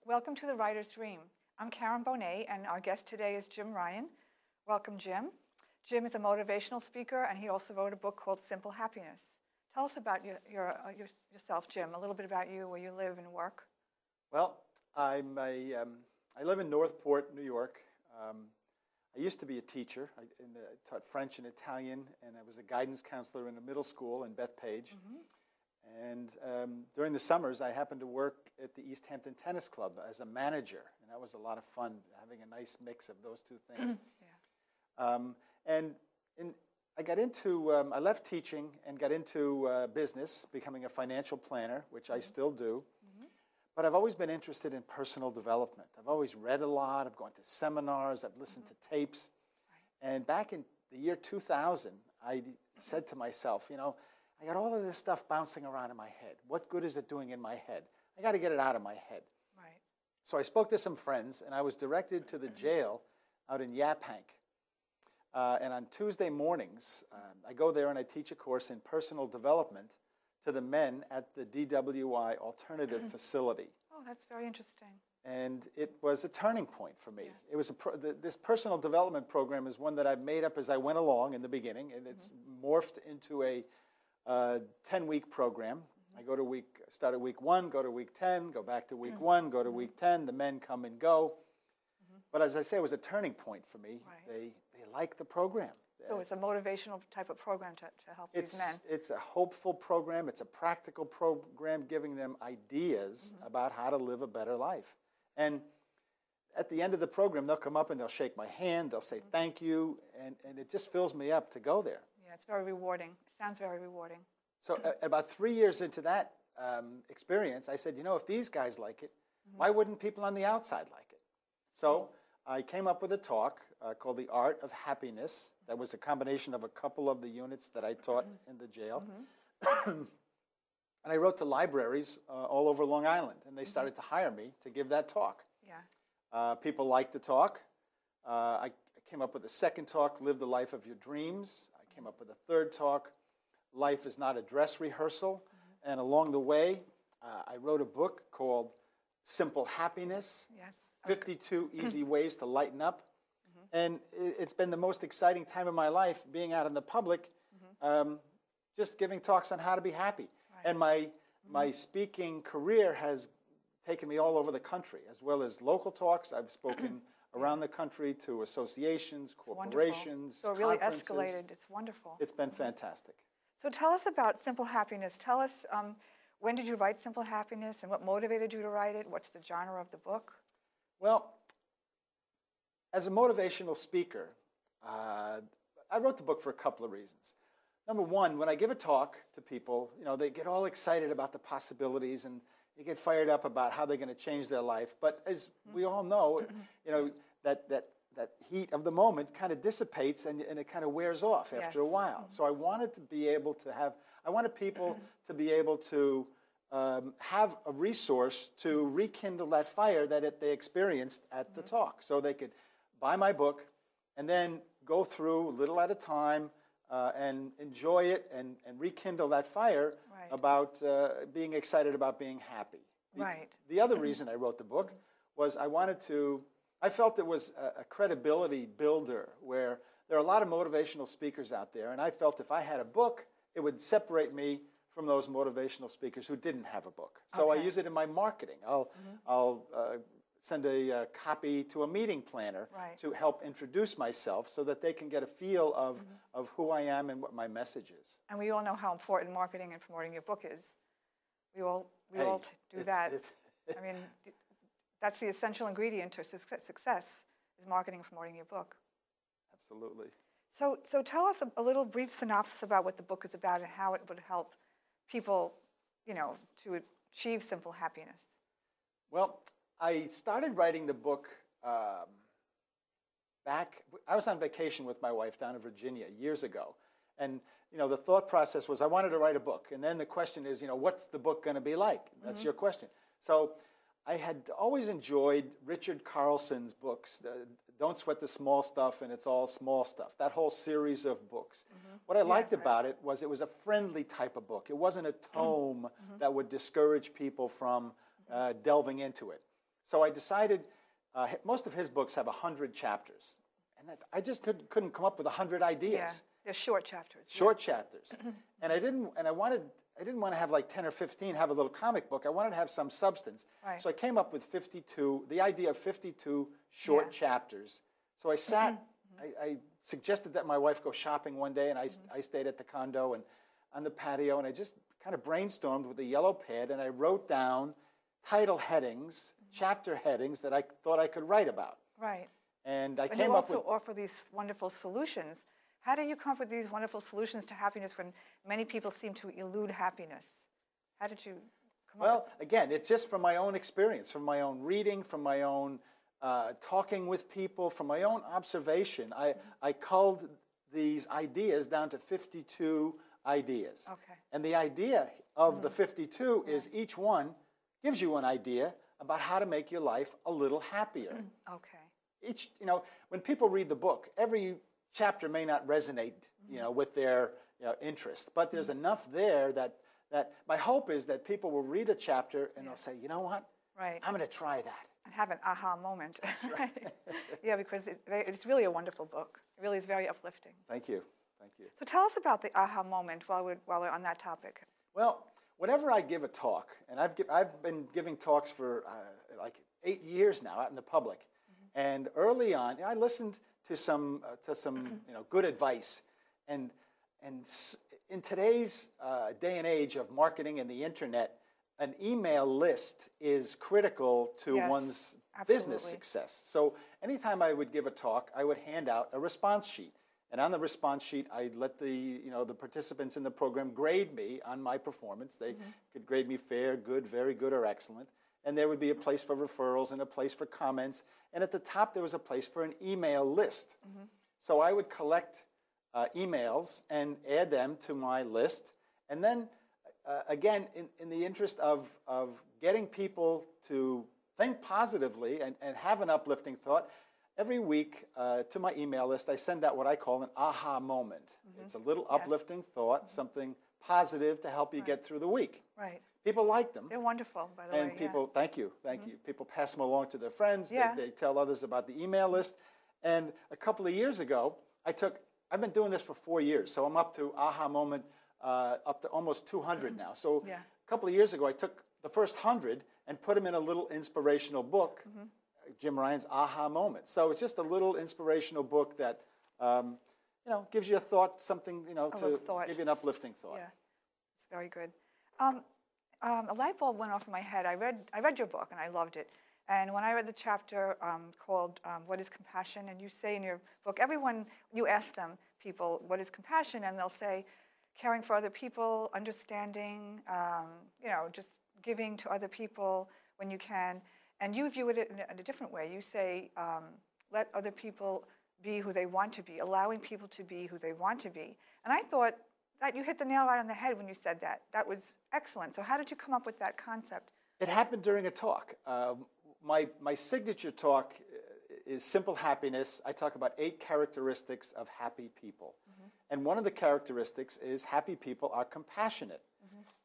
Welcome to The Writer's Dream. I'm Karen Bonet, and our guest today is Jim Ryan. Welcome, Jim. Jim is a motivational speaker, and he also wrote a book called Simple Happiness. Tell us about yourself, Jim, a little bit about you, where you live and work. Well, I live in Northport, New York. I used to be a teacher. I taught French and Italian, and I was a guidance counselor in a middle school in Bethpage. And during the summers, I happened to work at the East Hampton Tennis Club as a manager, and that was a lot of fun, having a nice mix of those two things. I got into, I left teaching and got into business, becoming a financial planner, which I still do. But I've always been interested in personal development. I've always read a lot. I've gone to seminars. I've listened to tapes. And back in the year 2000, I said to myself, you know, I got all of this stuff bouncing around in my head. What good is it doing in my head? I got to get it out of my head. So I spoke to some friends, and I was directed to the jail out in Yaphank. And on Tuesday mornings, I go there and I teach a course in personal development to the men at the DWI Alternative Facility. Oh, that's very interesting. And it was a turning point for me. It was this personal development program is one that I've made up as I went along in the beginning, and it's morphed into a 10-week program. I go to start at week 1, go to week 10, go back to week 1, go to week 10. The men come and go. But as I say, it was a turning point for me. They like the program. So it's a motivational type of program to help these men. It's a hopeful program. It's a practical program giving them ideas about how to live a better life. And at the end of the program, they'll come up and they'll shake my hand. They'll say thank you. And it just fills me up to go there. Yeah, it's very rewarding. It sounds very rewarding. So about 3 years into that experience, I said, you know, if these guys like it, why wouldn't people on the outside like it? So I came up with a talk called The Art of Happiness. That was a combination of a couple of the units that I taught in the jail. And I wrote to libraries all over Long Island, and they started to hire me to give that talk. People liked the talk. I came up with a second talk, Live the Life of Your Dreams. I came up with a third talk, Life is Not a Dress Rehearsal. And along the way, I wrote a book called Simple Happiness. 52 Easy Ways to Lighten Up. And it's been the most exciting time of my life being out in the public, just giving talks on how to be happy. And my speaking career has taken me all over the country, as well as local talks. I've spoken around the country to associations, corporations, so it really conferences. Escalated. It's wonderful. It's been fantastic. So tell us about Simple Happiness. Tell us, when did you write Simple Happiness, and what motivated you to write it? What's the genre of the book? Well, as a motivational speaker, I wrote the book for a couple of reasons. Number one, when I give a talk to people, you know, they get all excited about the possibilities and they get fired up about how they're going to change their life. But as we all know, you know, that heat of the moment kind of dissipates and it kind of wears off after a while. So I wanted to be able to have, I wanted people to be able to have a resource to rekindle that fire that they experienced at the talk. So they could buy my book and then go through a little at a time and enjoy it and rekindle that fire about being excited about being happy. The other reason I wrote the book was I felt it was a credibility builder where there are a lot of motivational speakers out there, and I felt if I had a book, it would separate me from those motivational speakers who didn't have a book. So I use it in my marketing. I'll send a copy to a meeting planner to help introduce myself so that they can get a feel of who I am and what my message is. And we all know how important marketing and promoting your book is. We all do that. I mean, that's the essential ingredient to success is marketing and promoting your book. Absolutely. So tell us a little brief synopsis about what the book is about and how it would help people, you know, to achieve simple happiness. Well, I started writing the book I was on vacation with my wife down in Virginia years ago. And, you know, the thought process was I wanted to write a book. And then the question is, you know, what's the book going to be like? That's your question. So I had always enjoyed Richard Carlson's books, Don't Sweat the Small Stuff and It's All Small Stuff, that whole series of books. What I liked about it was a friendly type of book. It wasn't a tome that would discourage people from delving into it. So I decided, most of his books have 100 chapters. And I just couldn't come up with 100 ideas. Yeah, they're short chapters. Short chapters. And I didn't want to have like 10 or 15, have a little comic book. I wanted to have some substance. Right. So I came up with 52, the idea of 52 short chapters. So I sat, I suggested that my wife go shopping one day, and I stayed at the condo and on the patio, and I just kind of brainstormed with a yellow pad, and I wrote down title headings, chapter headings that I thought I could write about. Right. And I And came you up with... also offer these wonderful solutions. How do you come up with these wonderful solutions to happiness when many people seem to elude happiness? How did you come up Well, again, it's just from my own experience, from my own reading, from my own talking with people, from my own observation. I culled these ideas down to 52 ideas. Okay. And the idea of the 52 is each one gives you an idea about how to make your life a little happier. Okay. When people read the book, every chapter may not resonate, with their interest, but there's enough there that my hope is that people will read a chapter and they'll say, you know what, Right. I'm going to try that. And have an aha moment. Right. Yeah, because it's really a wonderful book. It really is very uplifting. Thank you. Thank you. So tell us about the aha moment while we're on that topic. Well, whenever I give a talk, and I've been giving talks for like 8 years now out in the public, and early on, I listened to some good advice, and in today's day and age of marketing and the internet, an email list is critical to Yes, one's business absolutely. success. So anytime I would give a talk, I would hand out a response sheet. And on the response sheet, I'd let the participants in the program grade me on my performance. They could grade me fair, good, very good, or excellent. And there would be a place for referrals and a place for comments. And at the top, there was a place for an email list. So I would collect emails and add them to my list. And then, again, in the interest of getting people to think positively and have an uplifting thought, every week to my email list, I send out what I call an aha moment. It's a little uplifting thought, something positive to help you get through the week. Right. People like them. They're wonderful, by the way. And people, thank you. People pass them along to their friends. Yeah. They tell others about the email list. And a couple of years ago, I've been doing this for 4 years, so I'm up to aha moment, up to almost 200 now. So Yeah. a couple of years ago, I took the first 100 and put them in a little inspirational book, Jim Ryan's Aha Moment. So it's just a little inspirational book that, gives you a thought, something, to thought. give you an uplifting thought. Yeah, it's very good. A light bulb went off in my head. I read your book and I loved it. And when I read the chapter called "What is Compassion," and you say in your book, you ask people, what is compassion, and they'll say, caring for other people, understanding, just giving to other people when you can. And you view it in a different way. You say, let other people be who they want to be, allowing people to be who they want to be. And I thought that you hit the nail right on the head when you said that. That was excellent. So how did you come up with that concept? It happened during a talk. My signature talk is Simple Happiness. I talk about 8 characteristics of happy people. And one of the characteristics is happy people are compassionate.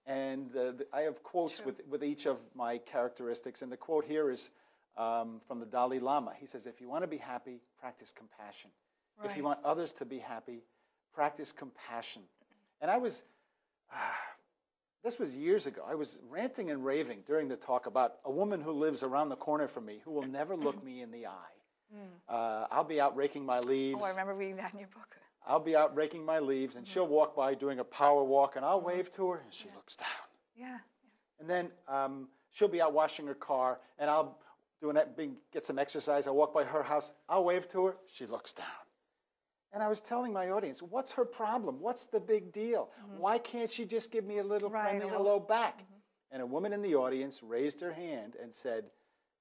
And I have quotes with each of my characteristics. And the quote here is from the Dalai Lama. He says, if you want to be happy, practice compassion. Right. If you want others to be happy, practice compassion. And this was years ago. I was ranting and raving during the talk about a woman who lives around the corner from me who will never look me in the eye. I'll be out raking my leaves. Oh, I remember reading that in your book. I'll be out raking my leaves, and she'll walk by doing a power walk, and I'll wave to her, and she looks down. Yeah. And then she'll be out washing her car, and I'll get some exercise. I'll walk by her house. I'll wave to her. She looks down. And I was telling my audience, what's her problem? What's the big deal? Why can't she just give me a little friendly hello back? And a woman in the audience raised her hand and said,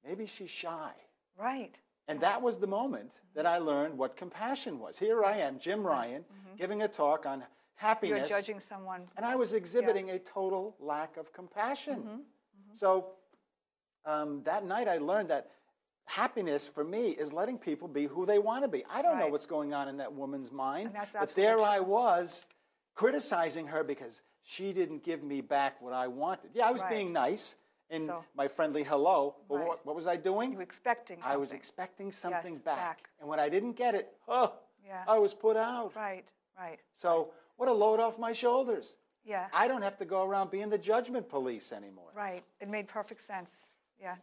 maybe she's shy. Right. And that was the moment that I learned what compassion was. Here I am, Jim Ryan, giving a talk on happiness. You're judging someone. And I was exhibiting a total lack of compassion. So that night I learned that happiness for me is letting people be who they want to be. I don't know what's going on in that woman's mind, And that's but there absolutely I was criticizing her because she didn't give me back what I wanted. Yeah, I was being nice, in So- my friendly hello. But Right. what was I doing? You were expecting something. I was expecting something Yes, back. And when I didn't get it, oh, Yeah. I was put out. Right, right. So what a load off my shoulders. Yeah. I don't have to go around being the judgment police anymore. Right. It made perfect sense. Yeah.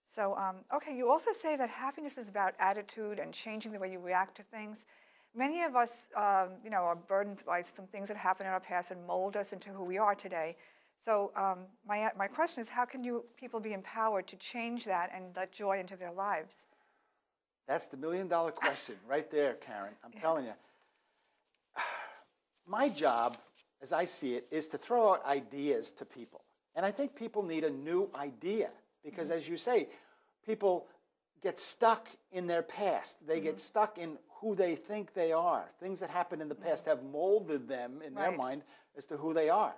So, okay, you also say that happiness is about attitude and changing the way you react to things. Many of us, are burdened by some things that happened in our past and mold us into who we are today. So, my question is, how can people be empowered to change that and let joy into their lives? That's the million-dollar question right there, Karen. I'm telling you. My job, as I see it, is to throw out ideas to people. And I think people need a new idea because, as you say, people get stuck in their past. They get stuck in who they think they are. Things that happened in the past have molded them in their Right. mind as to who they are.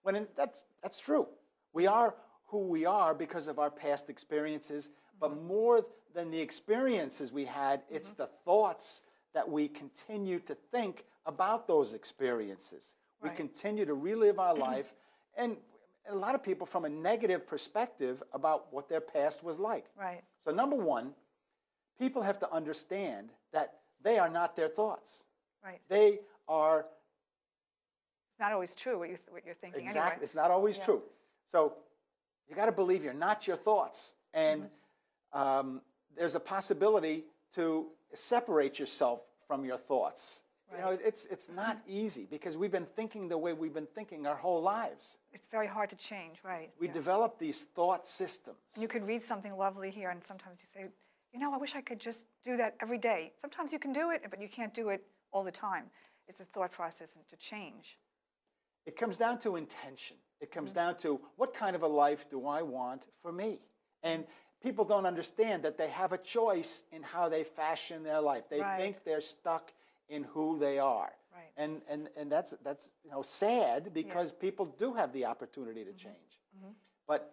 Right. That's true. We are who we are because of our past experiences, but more than the experiences we had, it's the thoughts that we continue to think about those experiences. Right. We continue to relive our life, and a lot of people from a negative perspective about what their past was like. Right. So number one, people have to understand that they are not their thoughts. Right. They are It's not always true what you're thinking exactly. anyway. It's not always Yeah. true. So you got to believe you're not your thoughts, and there's a possibility to separate yourself from your thoughts. Right. You know, it's not easy because we've been thinking the way we've been thinking our whole lives. It's very hard to change, right? We Yeah. develop these thought systems. And you could read something lovely here, and sometimes you say, I wish I could just do that every day. Sometimes you can do it, but you can't do it all the time. It's a thought process and to change. It comes down to intention. It comes down to what kind of a life do I want for me? And people don't understand that they have a choice in how they fashion their life. They Right. think they're stuck in who they are. Right. And that's sad because people do have the opportunity to change. But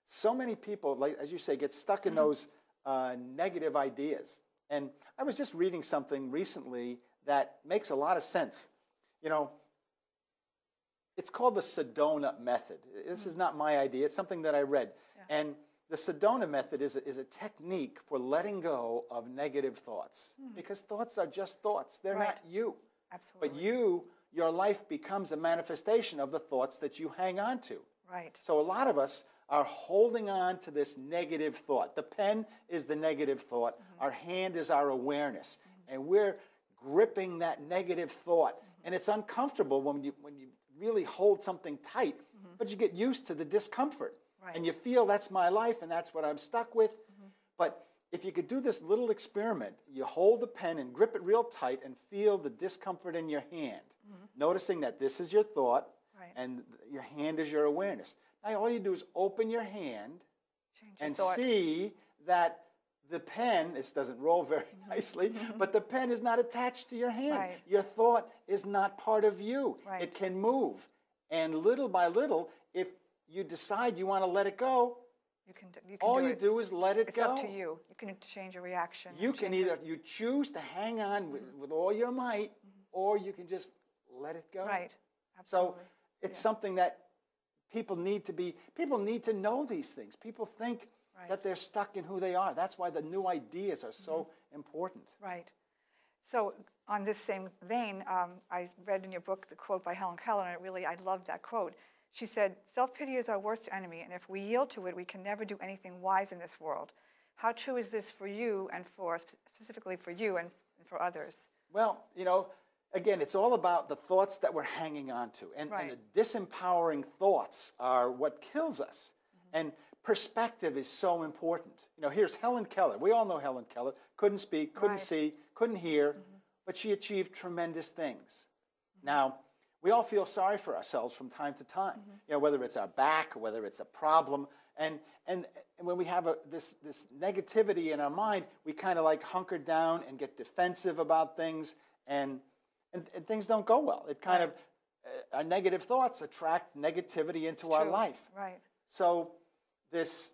so many people, like as you say, get stuck in those negative ideas. And I was just reading something recently that makes a lot of sense. It's called the Sedona method. This is not my idea. It's something that I read. Yeah. And the Sedona method is a technique for letting go of negative thoughts. Because thoughts are just thoughts. They're Right. not you. Absolutely. But your life becomes a manifestation of the thoughts that you hang on to. Right. So a lot of us are holding on to this negative thought. The pen is the negative thought. Our hand is our awareness. And we're gripping that negative thought. And it's uncomfortable when you really hold something tight, but you get used to the discomfort. Right. And you feel that's my life and that's what I'm stuck with. But if you could do this little experiment, you hold the pen and grip it real tight and feel the discomfort in your hand, noticing that this is your thought Right. and your hand is your awareness. Now all you do is open your hand Change your and thought. see that the pen, this doesn't roll very nicely, but the pen is not attached to your hand. Right. Your thought is not part of you. Right. It can move. And little by little, if you decide you want to let it go, You can do all it. you do is let it It's go. up to you. You can change your reaction. You and can change either, it. you choose to hang on with all your might, or you can just let it go. Right. So Absolutely. it's something that people need to know these things. People think Right. that they're stuck in who they are. That's why the new ideas are so important. Right. So on this same vein, I read in your book the quote by Helen Keller, and I loved that quote. She said, "Self-pity is our worst enemy, and if we yield to it, we can never do anything wise in this world." How true is this for you and specifically for you and for others? Well, again, it's all about the thoughts that we're hanging on to. And Right. the disempowering thoughts are what kills us. And perspective is so important. Here's Helen Keller. We all know Helen Keller. Couldn't speak, couldn't Right. see, couldn't hear, but she achieved tremendous things. Now, we all feel sorry for ourselves from time to time, whether it's our back, whether it's a problem. And when we have this negativity in our mind, we kind of like hunker down and get defensive about things, and things don't go well. It kind of, our negative thoughts attract negativity into our True. life. Right. So this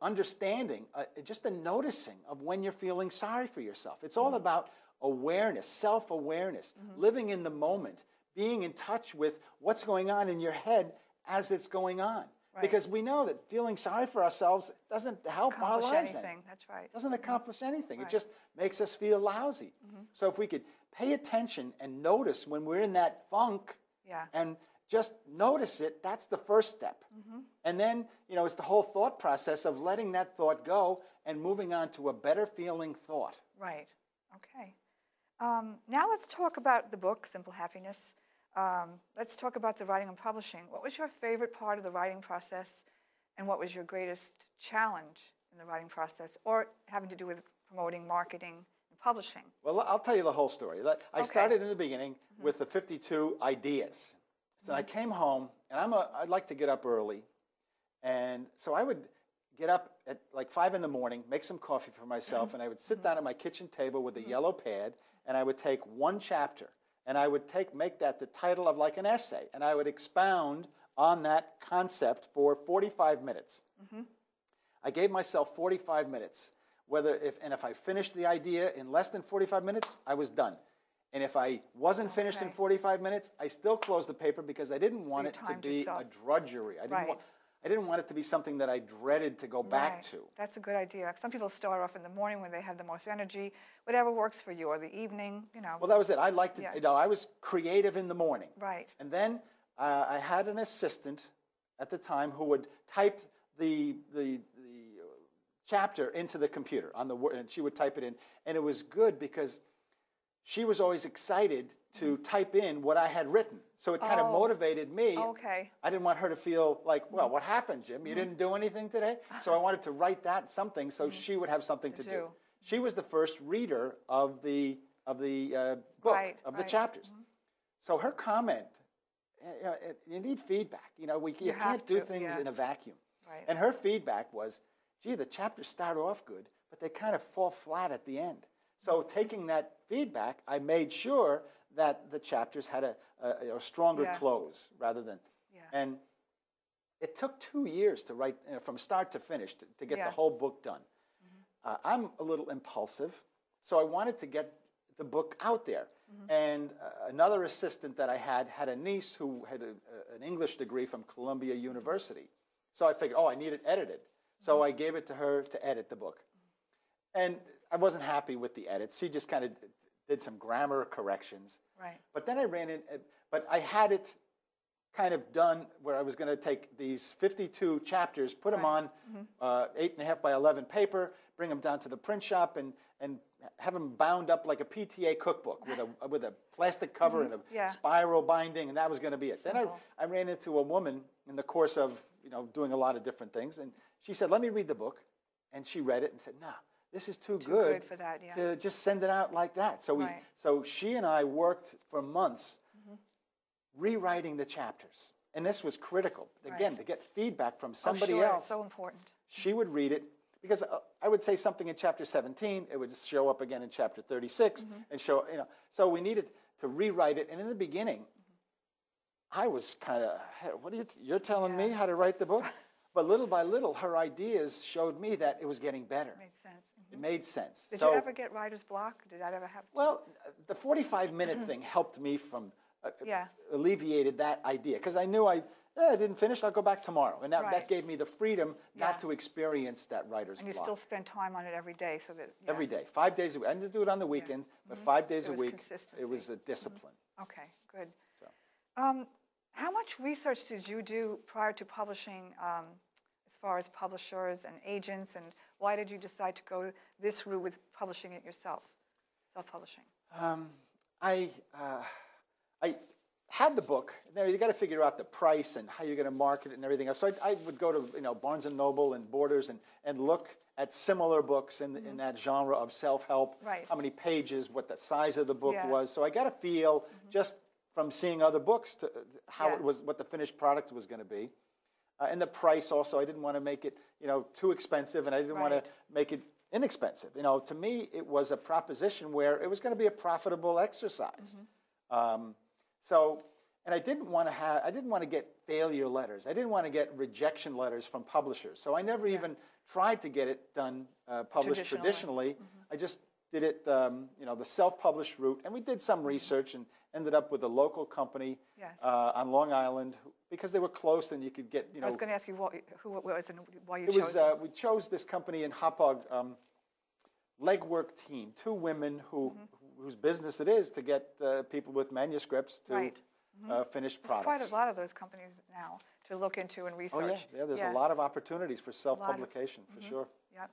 understanding, just a noticing of when you're feeling sorry for yourself. It's all about awareness, self-awareness, living in the moment, being in touch with what's going on in your head as it's going on. Because we know that feeling sorry for ourselves doesn't help our Accomplish lives anything. That's right. doesn't accomplish anything. Right. It just makes us feel lousy. So if we could pay attention and notice when we're in that funk Yeah. and just notice it, that's the first step. And then, it's the whole thought process of letting that thought go and moving on to a better feeling thought. Right. Okay. Now let's talk about the book, Simple Happiness. Let's talk about the writing and publishing. What was your favorite part of the writing process, and what was your greatest challenge in the writing process, or having to do with promoting, marketing, and publishing? Well, I'll tell you the whole story. I started in the beginning with the 52 ideas. So I came home, and I'd like to get up early. And so I would get up at like 5 in the morning, make some coffee for myself, and I would sit down at my kitchen table with a yellow pad, and I would take one chapter, and I would make that the title of like an essay, and I would expound on that concept for 45 minutes. I gave myself 45 minutes. If I finished the idea in less than 45 minutes, I was done. And if I wasn't finished in 45 minutes, I still closed the paper because I didn't want it to be a drudgery. I didn't want it to be something that I dreaded to go back to. That's a good idea. Some people start off in the morning when they have the most energy, whatever works for you, or the evening, Well, that was it. I liked it. I was creative in the morning. Right. And then I had an assistant at the time who would type the chapter into the computer and she would type it in. And it was good because she was always excited to type in what I had written. So it kind of motivated me. Okay. I didn't want her to feel like, well, what happened, Jim? You didn't do anything today? So I wanted to write that something so she would have something to do. She was the first reader of the book, of the chapters. So her comment, you need feedback. You can't do things in a vacuum. Right. And her feedback was, gee, the chapters start off good, but they kind of fall flat at the end. So taking that feedback, I made sure that the chapters had a stronger close rather than. And it took 2 years to write, from start to finish, to get the whole book done. I'm a little impulsive, so I wanted to get the book out there. And another assistant that I had a niece who had an English degree from Columbia University. So I figured, I need it edited. So I gave it to her to edit the book. And I wasn't happy with the edits. She just kind of did some grammar corrections. Right. But then but I had it kind of done where I was going to take these 52 chapters, put them on 8.5 by 11 paper, bring them down to the print shop, and have them bound up like a PTA cookbook with a plastic cover and a spiral binding, and that was going to be it. Then I ran into a woman in the course of doing a lot of different things, and she said, "Let me read the book," and she read it and said, "No, this is too good for that, to just send it out like that." So so she and I worked for months rewriting the chapters, and this was critical again to get feedback from somebody else. So important. She would read it because I would say something in chapter 17, it would just show up again in chapter 36, and show So we needed to rewrite it, and in the beginning, I was kind of, hey, you're telling me how to write the book? But little by little, her ideas showed me that it was getting better. Made sense. It made sense. Did you ever get writer's block? Did that ever happen? Well, the 45-minute thing helped me from alleviated that idea because I knew I didn't finish. I'll go back tomorrow, and that gave me the freedom not to experience that writer's block. And you still spend time on it every day, so that every day, 5 days a week. I didn't do it on the weekend, but 5 days a week. It was a discipline. Okay, good. So. How much research did you do prior to publishing, as far as publishers and agents, and why did you decide to go this route with publishing it yourself, self-publishing? I had the book. Now you got to figure out the price and how you're going to market it and everything else. So I would go to Barnes and Noble and Borders and look at similar books in that genre of self-help. Right. How many pages, what the size of the book was. So I got a feel just from seeing other books to how it was, what the finished product was going to be, and the price also. I didn't want to make it too expensive, and I didn't want to make it inexpensive. To me, it was a proposition where it was going to be a profitable exercise. And I didn't want to get failure letters. I didn't want to get rejection letters from publishers. So I never even tried to get it done, published traditionally. I just did it, you know, the self-published route, and we did some research and ended up with a local company Yes. on Long Island because they were close and you could get, you know. I was going to ask you who it was and why you It chose was, them. we chose this company in Hauppauge, Legwork Team, two women whose business it is to get people with manuscripts to Right. finished There's products. quite a lot of those companies now to look into and Oh research. yeah, there's a lot of opportunities for self-publication, for sure. Yep.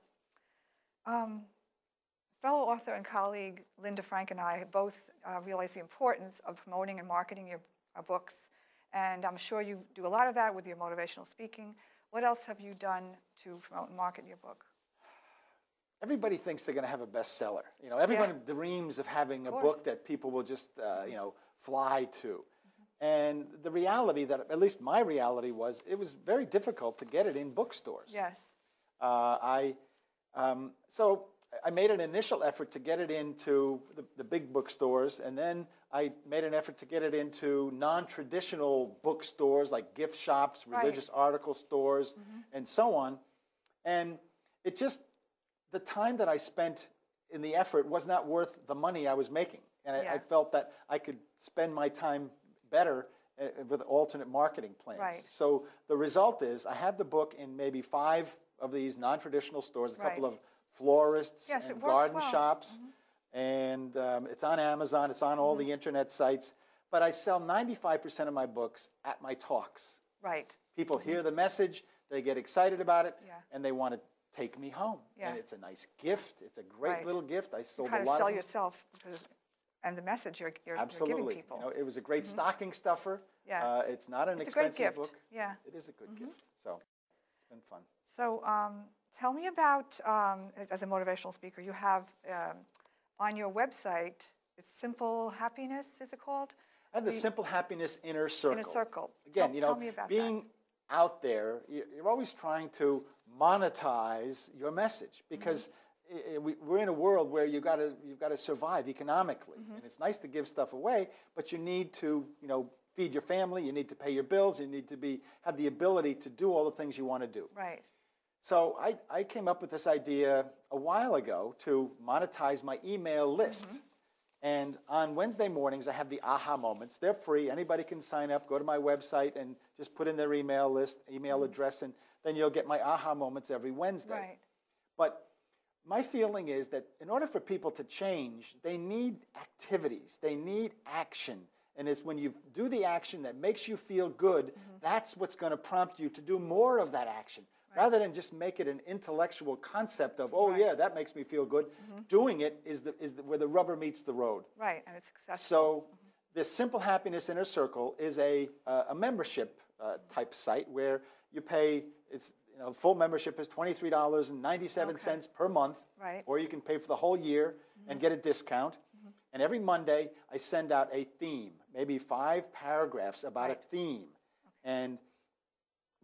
Fellow author and colleague Linda Frank and I both realize the importance of promoting and marketing your books, and I'm sure you do a lot of that with your motivational speaking. What else have you done to promote and market your book? Everybody thinks they're going to have a bestseller. You know, everyone dreams of having a book that people will just, you know, fly to. And the reality that, at least my reality was, it was very difficult to get it in bookstores. Yes. So I made an initial effort to get it into the big bookstores, and then I made an effort to get it into non-traditional bookstores like gift shops, religious article stores, and so on. And it just, the time that I spent in the effort was not worth the money I was making. And I felt that I could spend my time better with alternate marketing plans. Right. So the result is I have the book in maybe 5 of these non-traditional stores, a couple of florists and garden shops, and it's on Amazon, it's on all the internet sites, but I sell 95% of my books at my talks. Right. People hear the message, they get excited about it, and they want to take me home. And it's a nice gift, it's a great little gift. I sold a lot of them. Kind of sell yourself and the messess you're giving people. You know, it was a great stocking stuffer. Yeah. It's not an It's a great expensive gift. book. Yeah. It is a good gift. So it's been fun. So tell me about, as a motivational speaker, you have on your website, it's Simple Happiness, is it called? I have the Simple Happiness Inner Circle. Inner Circle. Again, you know, tell me about being out there, you're always trying to monetize your message because we're in a world where you've got to survive economically, and it's nice to give stuff away, but you need to, you know, feed your family, you need to pay your bills, you need to have the ability to do all the things you want to do. Right. So I came up with this idea a while ago to monetize my email list. And on Wednesday mornings, I have the aha moments. They're free. Anybody can sign up, go to my website, and just put in their email list, email address, and then you'll get my aha moments every Wednesday. Right. But my feeling is that in order for people to change, they need activities. They need action. And it's when you do the action that makes you feel good, that's what's going to prompt you to do more of that action. Rather than just make it an intellectual concept of, oh yeah, that makes me feel good. Doing it is where the rubber meets the road. Right, and it's successful. So this Simple Happiness Inner Circle is a membership type site where you pay, it's, you know, full membership is $23.97 per month, or you can pay for the whole year and get a discount. And every Monday I send out a theme, maybe 5 paragraphs about a theme. And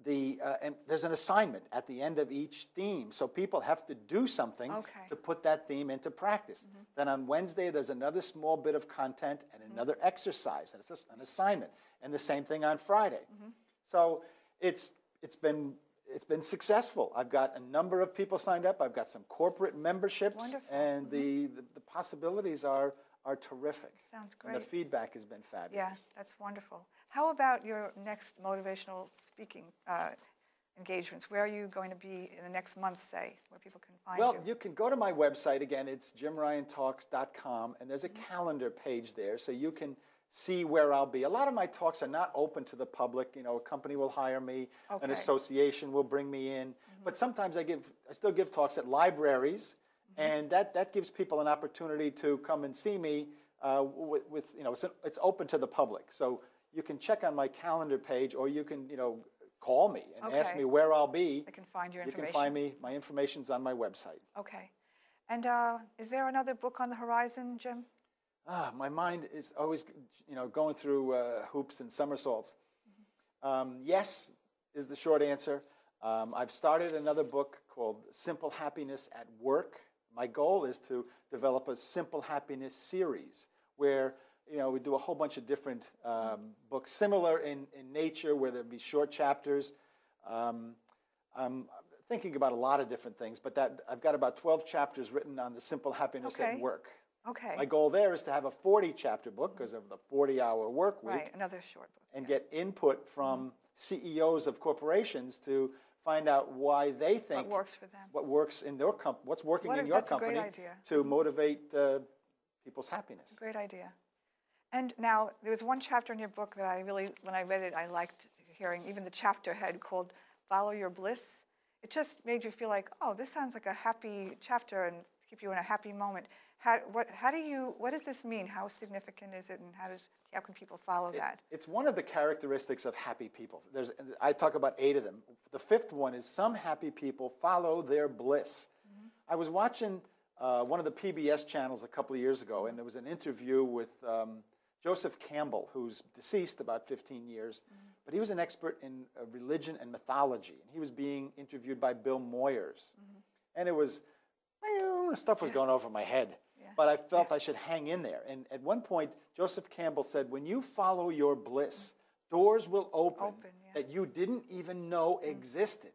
there's an assignment at the end of each theme, so people have to do something to put that theme into practice. Then on Wednesday, there's another small bit of content and another exercise, and it's an assignment, and the same thing on Friday. So it's been successful. I've got a number of people signed up. I've got some corporate memberships, and the possibilities are terrific. Sounds great. And the feedback has been fabulous. Yeah, that's wonderful. How about your next motivational speaking engagements? Where are you going to be in the next month, say, where people can find you? Well, you can go to my website. Again, it's jimryantalks.com, and there's a calendar page there, so you can see where I'll be. A lot of my talks are not open to the public. You know, a company will hire me, an association will bring me in, but sometimes I still give talks at libraries, and that gives people an opportunity to come and see me with you know, it's open to the public. So you can check on my calendar page, or you can, you know, call me and ask me where I'll be. They can find your information. You can find me. My information's on my website. Okay. And is there another book on the horizon, Jim? My mind is always, you know, going through hoops and somersaults. Yes is the short answer. I've started another book called Simple Happiness at Work. My goal is to develop a Simple Happiness series where, you know, we do a whole bunch of different books, similar in nature, where there'd be short chapters. I'm thinking about a lot of different things, but I've got about 12 chapters written on the simple happiness at work. Okay. My goal there is to have a 40-chapter book because of the 40-hour work week. Right, another short book. And get input from CEOs of corporations to find out why they think what works for them, what works in their what's working in your that's company a great idea. to motivate people's happiness. Great idea. And now there was one chapter in your book that I really, when I read it, I liked hearing, even the chapter head called "Follow Your Bliss." It just made you feel like, oh, this sounds like a happy chapter and keep you in a happy moment. What does this mean? How significant is it, and how can people follow that? It's one of the characteristics of happy people. I talk about 8 of them. The 5th one is some happy people follow their bliss. I was watching one of the PBS channels a couple of years ago, and there was an interview with Joseph Campbell, who's deceased about 15 years, but he was an expert in religion and mythology, and he was being interviewed by Bill Moyers. And it was, stuff was going over my head, but I felt I should hang in there. And at one point, Joseph Campbell said, when you follow your bliss, doors will open that you didn't even know existed.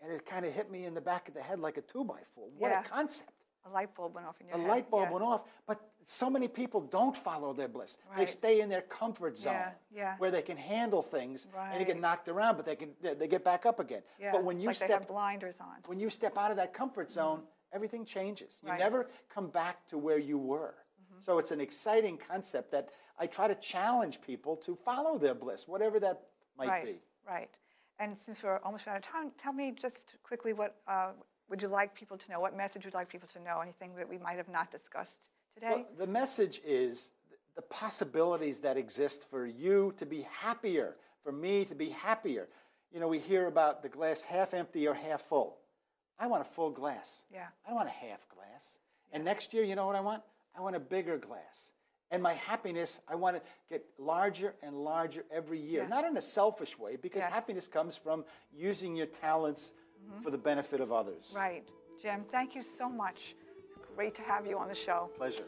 And it kind of hit me in the back of the head like a 2x4. What a concept. A light bulb went off in your head. A light bulb went off, but so many people don't follow their bliss. They stay in their comfort zone where they can handle things and they get knocked around, but they get back up again. But when you they have blinders on. When you step out of that comfort zone, everything changes. You never come back to where you were. So it's an exciting concept that I try to challenge people to follow their bliss, whatever that might be. Right. And since we're almost out of time, tell me just quickly what would you like people to know? What message would you like people to know? Anything that we might have not discussed today? Well, the message is the possibilities that exist for you to be happier, for me to be happier. You know, we hear about the glass half empty or half full. I want a full glass. I don't want a half glass. And next year, you know what I want? I want a bigger glass. And my happiness, I want to get larger and larger every year. Not in a selfish way, because happiness comes from using your talents for the benefit of others. Right. Jim, thank you so much. It's great to have you on the show. Pleasure.